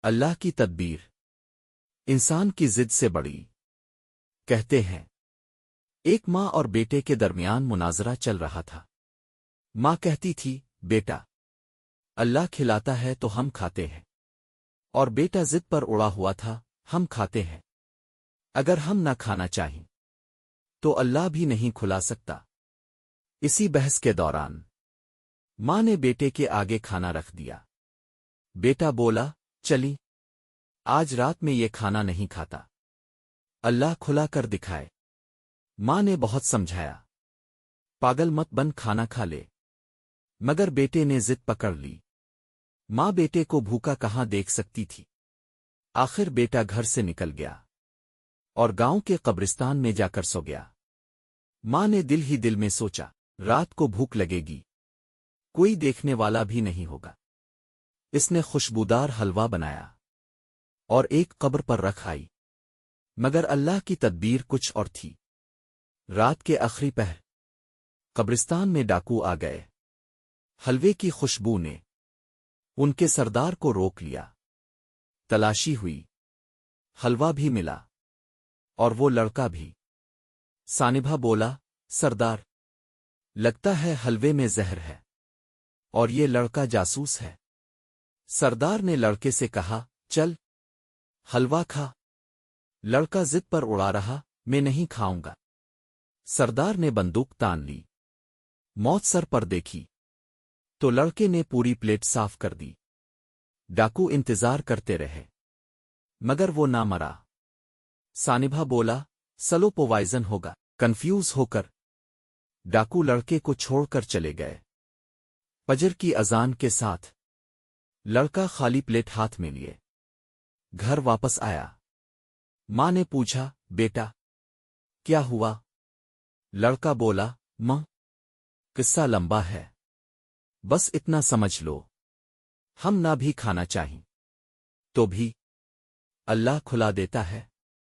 اللہ کی تدبیر انسان کی ضد سے بڑی۔ کہتے ہیں ایک ماں اور بیٹے کے درمیان مناظرہ چل رہا تھا۔ ماں کہتی تھی، بیٹا اللہ کھلاتا ہے تو ہم کھاتے ہیں، اور بیٹا ضد پر اڑا ہوا تھا، ہم کھاتے ہیں۔ اگر ہم نہ کھانا چاہیں تو اللہ بھی نہیں کھلا سکتا۔ اسی بحث کے دوران ماں نے بیٹے کے آگے کھانا رکھ دیا۔ بیٹا بولا، چلی آج رات میں یہ کھانا نہیں کھاتا، اللہ کھلا کر دکھائے۔ ماں نے بہت سمجھایا، پاگل مت بن، کھانا کھا لے، مگر بیٹے نے ضد پکڑ لی۔ ماں بیٹے کو بھوکا کہاں دیکھ سکتی تھی۔ آخر بیٹا گھر سے نکل گیا اور گاؤں کے قبرستان میں جا کر سو گیا۔ ماں نے دل ہی دل میں سوچا، رات کو بھوک لگے گی، کوئی دیکھنے والا بھی نہیں ہوگا۔ اس نے خوشبودار حلوہ بنایا اور ایک قبر پر رکھ آئی، مگر اللہ کی تدبیر کچھ اور تھی۔ رات کے آخری پہر قبرستان میں ڈاکو آ گئے۔ حلوے کی خوشبو نے ان کے سردار کو روک لیا۔ تلاشی ہوئی، حلوہ بھی ملا اور وہ لڑکا بھی۔ سانبھا بولا، سردار لگتا ہے حلوے میں زہر ہے اور یہ لڑکا جاسوس ہے۔ سردار نے لڑکے سے کہا، چل حلوہ کھا۔ لڑکا ضد پر اڑا رہا، میں نہیں کھاؤں گا۔ سردار نے بندوق تان لی، موت سر پر دیکھی تو لڑکے نے پوری پلیٹ صاف کر دی۔ ڈاکو انتظار کرتے رہے مگر وہ نہ مرا۔ سانبھا بولا، سلو پوائزن ہوگا۔ کنفیوز ہو کر ڈاکو لڑکے کو چھوڑ کر چلے گئے۔ فجر کی اذان کے ساتھ لڑکا خالی پلیٹ ہاتھ میں لیے گھر واپس آیا۔ ماں نے پوچھا، بیٹا کیا ہوا؟ لڑکا بولا، ماں قصہ لمبا ہے، بس اتنا سمجھ لو، ہم نہ بھی کھانا چاہیں تو بھی اللہ کھلا دیتا ہے۔